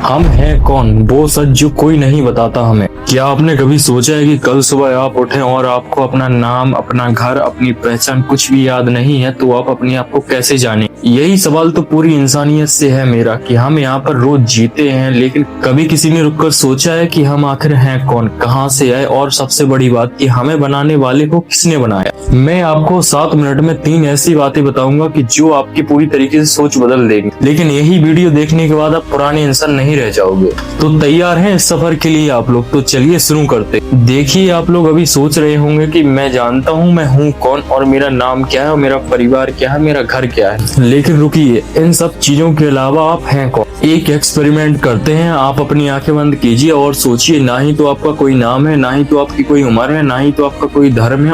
हम हैं कौन, वो सच जो कोई नहीं बताता हमें। क्या आपने कभी सोचा है कि कल सुबह आप उठें और आपको अपना नाम, अपना घर, अपनी पहचान कुछ भी याद नहीं है, तो आप अपने आप को कैसे जाने? यही सवाल तो पूरी इंसानियत से है मेरा, कि हम यहाँ पर रोज जीते हैं, लेकिन कभी किसी ने रुककर सोचा है कि हम आखिर हैं कौन, कहाँ से आए, और सबसे बड़ी बात कि हमें बनाने वाले को किसने बनाया? मैं आपको 7 मिनट में 3 ऐसी बातें बताऊंगा कि जो आपकी पूरी तरीके से सोच बदल देंगी। लेकिन यही वीडियो देखने के बाद आप पुराने इंसान नहीं रह जाओगे। तो तैयार हैं इस सफर के लिए आप लोग? तो चलिए शुरू करते। देखिए, आप लोग अभी सोच रहे होंगे कि मैं जानता हूँ मैं हूँ कौन, और मेरा नाम क्या है, और मेरा परिवार क्या है, मेरा घर क्या है। लेकिन रुकिए, इन सब चीजों के अलावा आप हैं कौन? एक एक्सपेरिमेंट करते हैं। आप अपनी आंखें बंद कीजिए और सोचिए, ना ही तो आपका कोई नाम है, ना ही तो आपकी कोई उम्र है, ना ही तो आपका कोई धर्म है,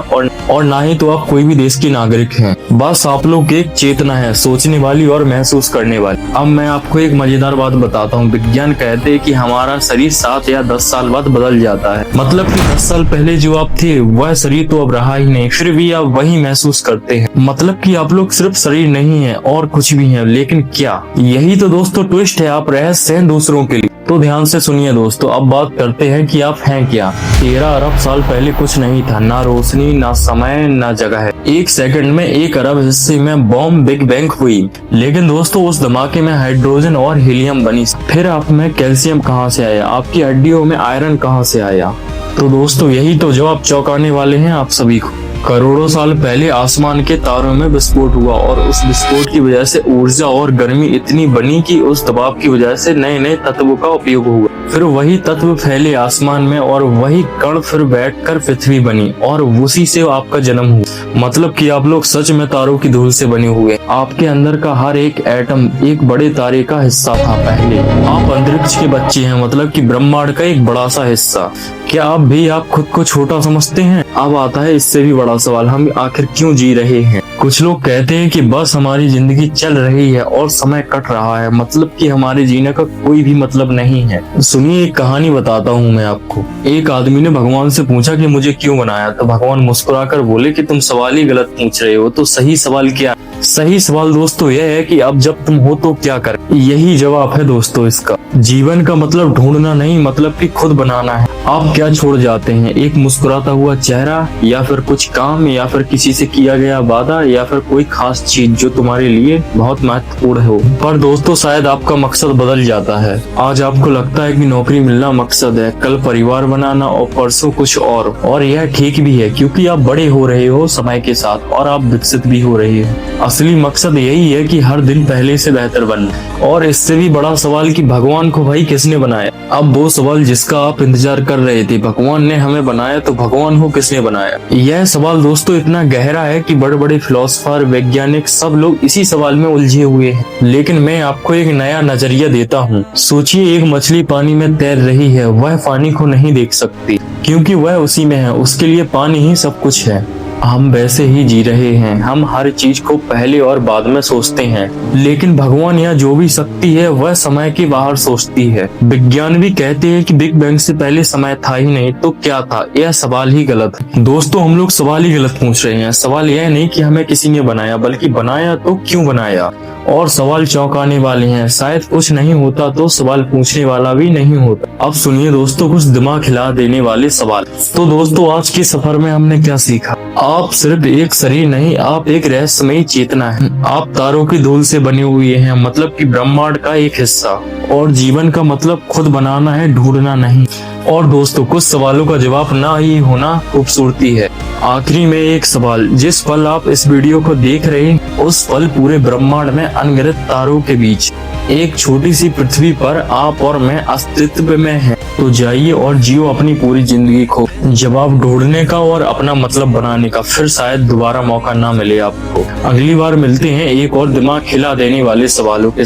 और ना ही तो आप कोई भी देश के नागरिक हैं। बस आप लोग एक चेतना है, सोचने वाली और महसूस करने वाली। अब मैं आपको एक मजेदार बात बताता हूँ। विज्ञान कहते हैं कि हमारा शरीर 7 या 10 साल बाद बदल जाता है। मतलब कि 10 साल पहले जो आप थे वह शरीर तो अब रहा ही नहीं, फिर भी आप वही महसूस करते हैं। मतलब कि आप लोग सिर्फ शरीर नहीं है और कुछ भी है। लेकिन क्या? यही तो दोस्तों ट्विस्ट है, आप रहस्य हैं दूसरों के लिए। तो ध्यान से सुनिए दोस्तों, अब बात करते हैं कि आप हैं क्या। 13 अरब साल पहले कुछ नहीं था, ना रोशनी, ना समय, ना जगह है। 1 सेकंड में 1 अरब हिस्से में बॉम्ब बिग बैंग हुई। लेकिन दोस्तों उस धमाके में हाइड्रोजन और हीलियम बनी। फिर आप में कैल्शियम कहाँ से आया? आपकी हड्डियों में आयरन कहाँ से आया? तो दोस्तों यही तो जवाब चौंकाने वाले हैं आप सभी को। करोड़ों साल पहले आसमान के तारों में विस्फोट हुआ, और उस विस्फोट की वजह से ऊर्जा और गर्मी इतनी बनी कि उस दबाव की वजह से नए नए तत्वों का उपयोग हुआ। फिर वही तत्व फैले आसमान में, और वही कण फिर बैठकर पृथ्वी बनी, और उसी से आपका जन्म हुआ। मतलब कि आप लोग सच में तारों की धूल से बने हुए। आपके अंदर का हर एक एटम एक बड़े तारे का हिस्सा था पहले। आप अंतरिक्ष के बच्चे हैं, मतलब कि ब्रह्मांड का एक बड़ा सा हिस्सा। क्या आप खुद को छोटा समझते हैं? अब आता है इससे भी बड़ा सवाल, हम आखिर क्यों जी रहे हैं? कुछ लोग कहते हैं कि बस हमारी जिंदगी चल रही है और समय कट रहा है, मतलब कि हमारे जीने का कोई भी मतलब नहीं है। सुनिए, एक कहानी बताता हूँ मैं आपको। एक आदमी ने भगवान से पूछा कि मुझे क्यों बनाया? तो भगवान मुस्कुराकर बोले कि तुम सवाल ही गलत पूछ रहे हो। तो सही सवाल क्या? सही सवाल दोस्तों यह है कि अब जब तुम हो तो क्या करें। यही जवाब है दोस्तों इसका। जीवन का मतलब ढूंढना नहीं, मतलब कि खुद बनाना है। आप क्या छोड़ जाते हैं? एक मुस्कुराता हुआ चेहरा, या फिर कुछ काम, या फिर किसी से किया गया वादा, या फिर कोई खास चीज जो तुम्हारे लिए बहुत महत्वपूर्ण हो। पर दोस्तों शायद आपका मकसद बदल जाता है। आज आपको लगता है कि नौकरी मिलना मकसद है, कल परिवार बनाना, और परसों कुछ और यह ठीक भी है, क्योंकि आप बड़े हो रहे हो समय के साथ, और आप विकसित भी हो रहे हो। असली मकसद यही है कि हर दिन पहले से बेहतर बनना। और इससे भी बड़ा सवाल कि भगवान को भाई किसने बनाया? अब वो सवाल जिसका आप इंतजार कर रहे थे, भगवान ने हमें बनाया, तो भगवान को किसने बनाया? यह सवाल दोस्तों इतना गहरा है कि बड़े बड़े फिलोसोफर, वैज्ञानिक, सब लोग इसी सवाल में उलझे हुए हैं। लेकिन मैं आपको एक नया नजरिया देता हूँ। सोचिए, एक मछली पानी में तैर रही है, वह पानी को नहीं देख सकती क्योंकि वह उसी में है, उसके लिए पानी ही सब कुछ है। हम वैसे ही जी रहे हैं, हम हर चीज को पहले और बाद में सोचते हैं, लेकिन भगवान या जो भी शक्ति है वह समय के बाहर सोचती है। विज्ञान भी कहते हैं कि बिग बैंग से पहले समय था ही नहीं, तो क्या था? यह सवाल ही गलत है दोस्तों। हम लोग सवाल ही गलत पूछ रहे हैं। सवाल यह नहीं कि हमें किसी ने बनाया, बल्कि बनाया तो क्यों बनाया। और सवाल चौंकाने वाले हैं। शायद कुछ नहीं होता तो सवाल पूछने वाला भी नहीं होता। अब सुनिए दोस्तों कुछ दिमाग हिला देने वाले सवाल। तो दोस्तों आज के सफर में हमने क्या सीखा? आप सिर्फ एक शरीर नहीं, आप एक रहस्यमयी चेतना है। आप तारों की धूल से बने हुए हैं, मतलब कि ब्रह्मांड का एक हिस्सा। और जीवन का मतलब खुद बनाना है, ढूंढना नहीं। और दोस्तों कुछ सवालों का जवाब ना ही होना खूबसूरती है। आखिरी में एक सवाल, जिस पल आप इस वीडियो को देख रहे हैं उस पल पूरे ब्रह्मांड में अनगिनत तारों के बीच एक छोटी सी पृथ्वी पर आप और मैं अस्तित्व में हैं। तो जाइए और जियो अपनी पूरी जिंदगी को, जवाब ढूंढने का और अपना मतलब बनाने का। फिर शायद दोबारा मौका ना मिले आपको। अगली बार मिलते हैं एक और दिमाग हिला देने वाले सवालों के